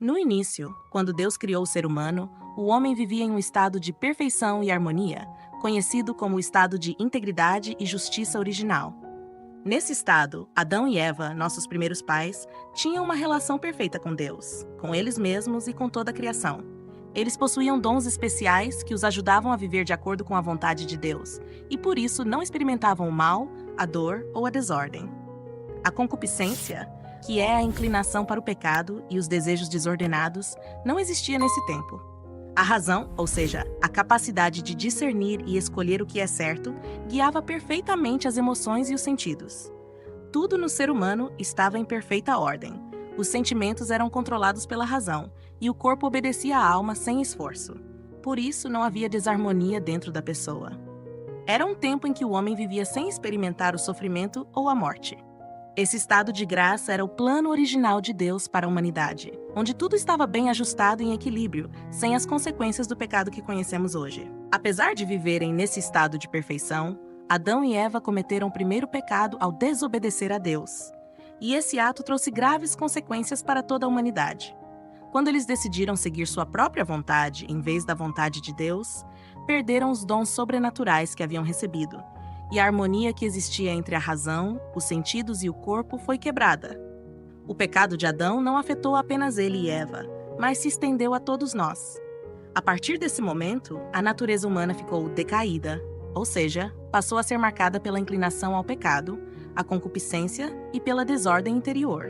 No início, quando Deus criou o ser humano, o homem vivia em um estado de perfeição e harmonia, conhecido como o estado de integridade e justiça original. Nesse estado, Adão e Eva, nossos primeiros pais, tinham uma relação perfeita com Deus, com eles mesmos e com toda a criação. Eles possuíam dons especiais que os ajudavam a viver de acordo com a vontade de Deus, e por isso não experimentavam o mal, a dor ou a desordem. A concupiscência, que é a inclinação para o pecado e os desejos desordenados, não existia nesse tempo. A razão, ou seja, a capacidade de discernir e escolher o que é certo, guiava perfeitamente as emoções e os sentidos. Tudo no ser humano estava em perfeita ordem. Os sentimentos eram controlados pela razão e o corpo obedecia à alma sem esforço. Por isso, não havia desarmonia dentro da pessoa. Era um tempo em que o homem vivia sem experimentar o sofrimento ou a morte. Esse estado de graça era o plano original de Deus para a humanidade, onde tudo estava bem ajustado e em equilíbrio, sem as consequências do pecado que conhecemos hoje. Apesar de viverem nesse estado de perfeição, Adão e Eva cometeram o primeiro pecado ao desobedecer a Deus. E esse ato trouxe graves consequências para toda a humanidade. Quando eles decidiram seguir sua própria vontade em vez da vontade de Deus, perderam os dons sobrenaturais que haviam recebido. E a harmonia que existia entre a razão, os sentidos e o corpo foi quebrada. O pecado de Adão não afetou apenas ele e Eva, mas se estendeu a todos nós. A partir desse momento, a natureza humana ficou decaída, ou seja, passou a ser marcada pela inclinação ao pecado, a concupiscência e pela desordem interior.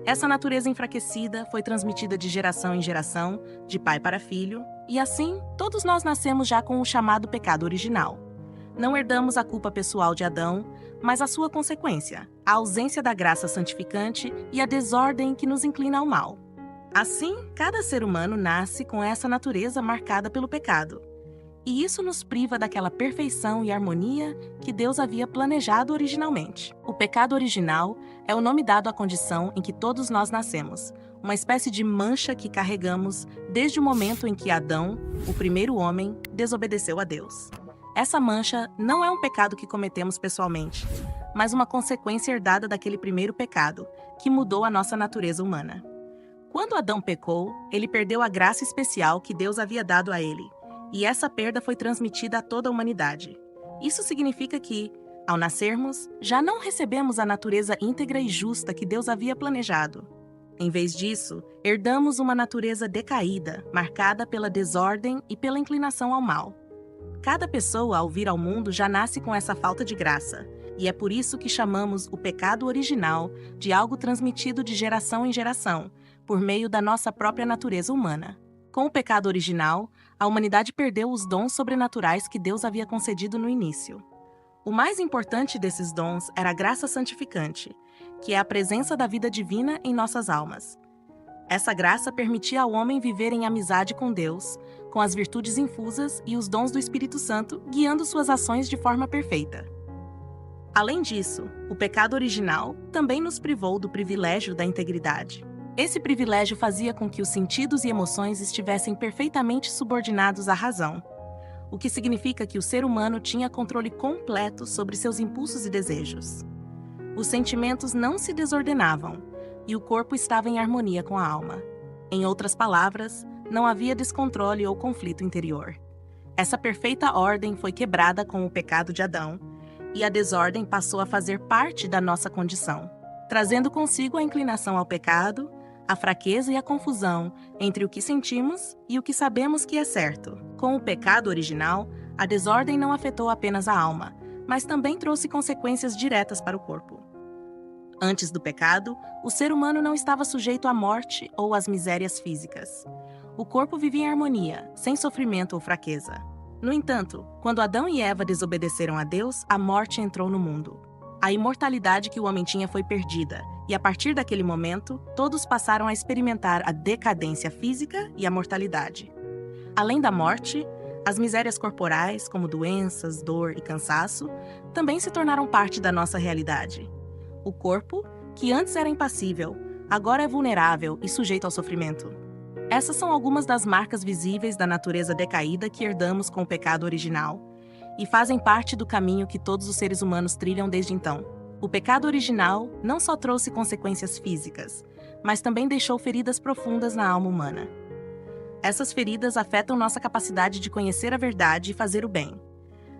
Essa natureza enfraquecida foi transmitida de geração em geração, de pai para filho, e assim, todos nós nascemos já com o chamado pecado original. Não herdamos a culpa pessoal de Adão, mas a sua consequência, a ausência da graça santificante e a desordem que nos inclina ao mal. Assim, cada ser humano nasce com essa natureza marcada pelo pecado. E isso nos priva daquela perfeição e harmonia que Deus havia planejado originalmente. O pecado original é o nome dado à condição em que todos nós nascemos, uma espécie de mancha que carregamos desde o momento em que Adão, o primeiro homem, desobedeceu a Deus. Essa mancha não é um pecado que cometemos pessoalmente, mas uma consequência herdada daquele primeiro pecado, que mudou a nossa natureza humana. Quando Adão pecou, ele perdeu a graça especial que Deus havia dado a ele, e essa perda foi transmitida a toda a humanidade. Isso significa que, ao nascermos, já não recebemos a natureza íntegra e justa que Deus havia planejado. Em vez disso, herdamos uma natureza decaída, marcada pela desordem e pela inclinação ao mal. Cada pessoa, ao vir ao mundo, já nasce com essa falta de graça, e é por isso que chamamos o pecado original de algo transmitido de geração em geração, por meio da nossa própria natureza humana. Com o pecado original, a humanidade perdeu os dons sobrenaturais que Deus havia concedido no início. O mais importante desses dons era a graça santificante, que é a presença da vida divina em nossas almas. Essa graça permitia ao homem viver em amizade com Deus, com as virtudes infusas e os dons do Espírito Santo guiando suas ações de forma perfeita. Além disso, o pecado original também nos privou do privilégio da integridade. Esse privilégio fazia com que os sentidos e emoções estivessem perfeitamente subordinados à razão, o que significa que o ser humano tinha controle completo sobre seus impulsos e desejos. Os sentimentos não se desordenavam, e o corpo estava em harmonia com a alma. Em outras palavras, não havia descontrole ou conflito interior. Essa perfeita ordem foi quebrada com o pecado de Adão, e a desordem passou a fazer parte da nossa condição, trazendo consigo a inclinação ao pecado, a fraqueza e a confusão entre o que sentimos e o que sabemos que é certo. Com o pecado original, a desordem não afetou apenas a alma, mas também trouxe consequências diretas para o corpo. Antes do pecado, o ser humano não estava sujeito à morte ou às misérias físicas. O corpo vivia em harmonia, sem sofrimento ou fraqueza. No entanto, quando Adão e Eva desobedeceram a Deus, a morte entrou no mundo. A imortalidade que o homem tinha foi perdida, e a partir daquele momento, todos passaram a experimentar a decadência física e a mortalidade. Além da morte, as misérias corporais, como doenças, dor e cansaço, também se tornaram parte da nossa realidade. O corpo, que antes era impassível, agora é vulnerável e sujeito ao sofrimento. Essas são algumas das marcas visíveis da natureza decaída que herdamos com o pecado original e fazem parte do caminho que todos os seres humanos trilham desde então. O pecado original não só trouxe consequências físicas, mas também deixou feridas profundas na alma humana. Essas feridas afetam nossa capacidade de conhecer a verdade e fazer o bem.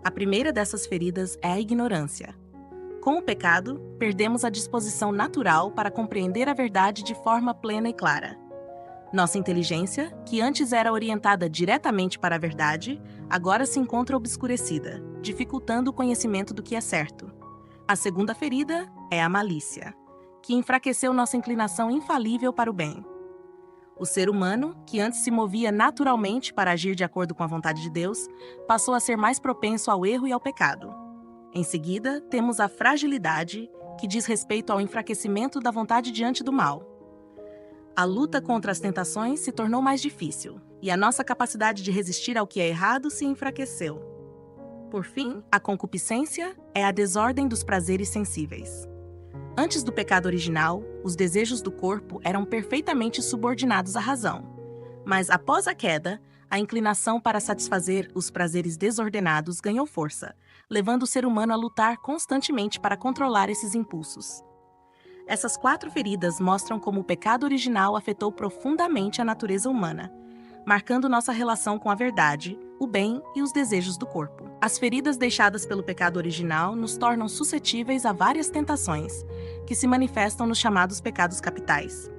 A primeira dessas feridas é a ignorância. Com o pecado, perdemos a disposição natural para compreender a verdade de forma plena e clara. Nossa inteligência, que antes era orientada diretamente para a verdade, agora se encontra obscurecida, dificultando o conhecimento do que é certo. A segunda ferida é a malícia, que enfraqueceu nossa inclinação infalível para o bem. O ser humano, que antes se movia naturalmente para agir de acordo com a vontade de Deus, passou a ser mais propenso ao erro e ao pecado. Em seguida, temos a fragilidade, que diz respeito ao enfraquecimento da vontade diante do mal. A luta contra as tentações se tornou mais difícil, e a nossa capacidade de resistir ao que é errado se enfraqueceu. Por fim, a concupiscência é a desordem dos prazeres sensíveis. Antes do pecado original, os desejos do corpo eram perfeitamente subordinados à razão. Mas após a queda, a inclinação para satisfazer os prazeres desordenados ganhou força, levando o ser humano a lutar constantemente para controlar esses impulsos. Essas 4 feridas mostram como o pecado original afetou profundamente a natureza humana, marcando nossa relação com a verdade, o bem e os desejos do corpo. As feridas deixadas pelo pecado original nos tornam suscetíveis a várias tentações, que se manifestam nos chamados pecados capitais.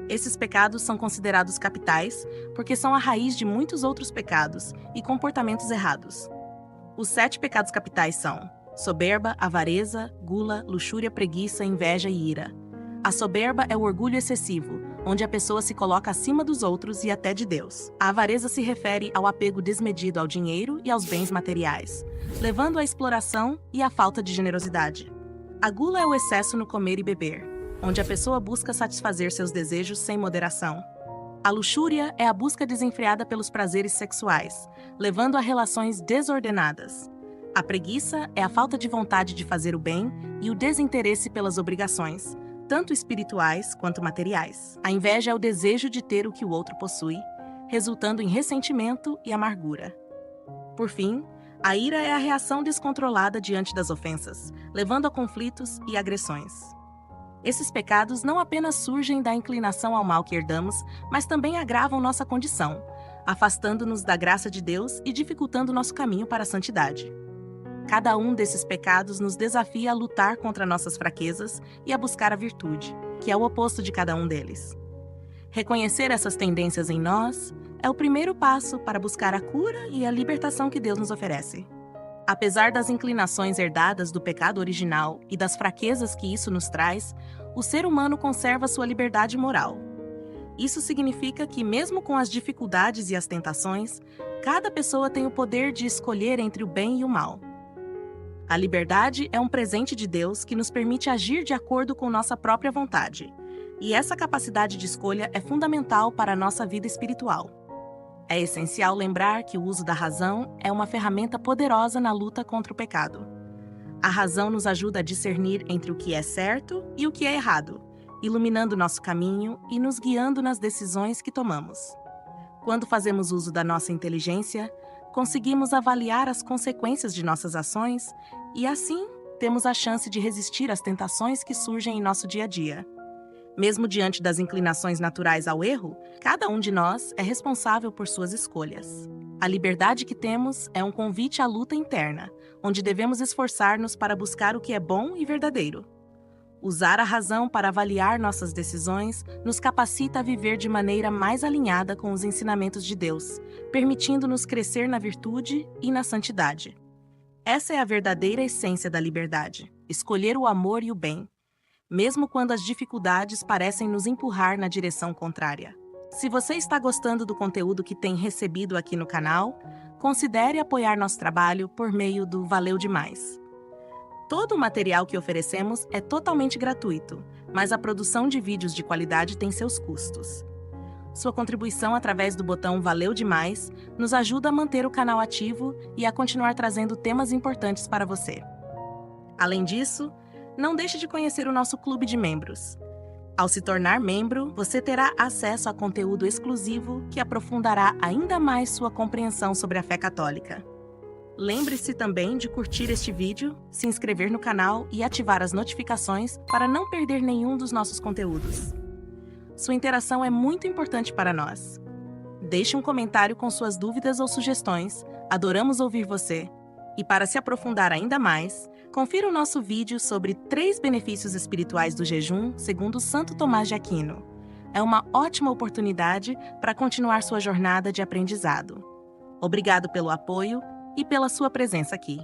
Esses pecados são considerados capitais porque são a raiz de muitos outros pecados e comportamentos errados. Os 7 pecados capitais são soberba, avareza, gula, luxúria, preguiça, inveja e ira. A soberba é o orgulho excessivo, onde a pessoa se coloca acima dos outros e até de Deus. A avareza se refere ao apego desmedido ao dinheiro e aos bens materiais, levando à exploração e à falta de generosidade. A gula é o excesso no comer e beber, onde a pessoa busca satisfazer seus desejos sem moderação. A luxúria é a busca desenfreada pelos prazeres sexuais, levando a relações desordenadas. A preguiça é a falta de vontade de fazer o bem e o desinteresse pelas obrigações, tanto espirituais quanto materiais. A inveja é o desejo de ter o que o outro possui, resultando em ressentimento e amargura. Por fim, a ira é a reação descontrolada diante das ofensas, levando a conflitos e agressões. Esses pecados não apenas surgem da inclinação ao mal que herdamos, mas também agravam nossa condição, afastando-nos da graça de Deus e dificultando nosso caminho para a santidade. Cada um desses pecados nos desafia a lutar contra nossas fraquezas e a buscar a virtude, que é o oposto de cada um deles. Reconhecer essas tendências em nós é o primeiro passo para buscar a cura e a libertação que Deus nos oferece. Apesar das inclinações herdadas do pecado original e das fraquezas que isso nos traz, o ser humano conserva sua liberdade moral. Isso significa que, mesmo com as dificuldades e as tentações, cada pessoa tem o poder de escolher entre o bem e o mal. A liberdade é um presente de Deus que nos permite agir de acordo com nossa própria vontade, e essa capacidade de escolha é fundamental para a nossa vida espiritual. É essencial lembrar que o uso da razão é uma ferramenta poderosa na luta contra o pecado. A razão nos ajuda a discernir entre o que é certo e o que é errado, iluminando nosso caminho e nos guiando nas decisões que tomamos. Quando fazemos uso da nossa inteligência, conseguimos avaliar as consequências de nossas ações e, assim, temos a chance de resistir às tentações que surgem em nosso dia a dia. Mesmo diante das inclinações naturais ao erro, cada um de nós é responsável por suas escolhas. A liberdade que temos é um convite à luta interna, onde devemos esforçar-nos para buscar o que é bom e verdadeiro. Usar a razão para avaliar nossas decisões nos capacita a viver de maneira mais alinhada com os ensinamentos de Deus, permitindo-nos crescer na virtude e na santidade. Essa é a verdadeira essência da liberdade: escolher o amor e o bem, mesmo quando as dificuldades parecem nos empurrar na direção contrária. Se você está gostando do conteúdo que tem recebido aqui no canal, considere apoiar nosso trabalho por meio do Valeu Demais. Todo o material que oferecemos é totalmente gratuito, mas a produção de vídeos de qualidade tem seus custos. Sua contribuição através do botão Valeu Demais nos ajuda a manter o canal ativo e a continuar trazendo temas importantes para você. Além disso, não deixe de conhecer o nosso clube de membros. Ao se tornar membro, você terá acesso a conteúdo exclusivo que aprofundará ainda mais sua compreensão sobre a fé católica. Lembre-se também de curtir este vídeo, se inscrever no canal e ativar as notificações para não perder nenhum dos nossos conteúdos. Sua interação é muito importante para nós. Deixe um comentário com suas dúvidas ou sugestões. Adoramos ouvir você. E para se aprofundar ainda mais, confira o nosso vídeo sobre 3 benefícios espirituais do jejum, segundo Santo Tomás de Aquino. É uma ótima oportunidade para continuar sua jornada de aprendizado. Obrigado pelo apoio e pela sua presença aqui.